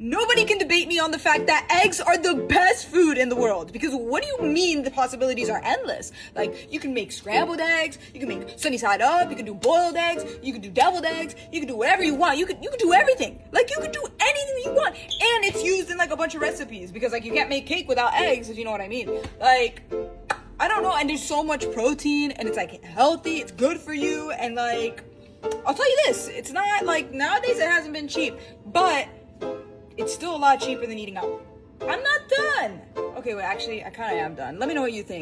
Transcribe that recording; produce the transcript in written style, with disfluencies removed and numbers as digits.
Nobody can debate me on the fact that eggs are the best food in the world, because what do you mean the possibilities are endless? Like, you can make scrambled eggs, you can make sunny side up, you can do boiled eggs, you can do deviled eggs, you can do whatever you want, you can do everything. Like, you can do anything you want, and it's used in like a bunch of recipes, because like you can't make cake without eggs, if you know what I mean. Like, I don't know, and there's so much protein, and it's like healthy, it's good for you, and like, I'll tell you this, it's not like, nowadays it hasn't been cheap, but it's still a lot cheaper than eating out. I'm not done. Okay, wait, actually, I kind of am done. Let me know what you think.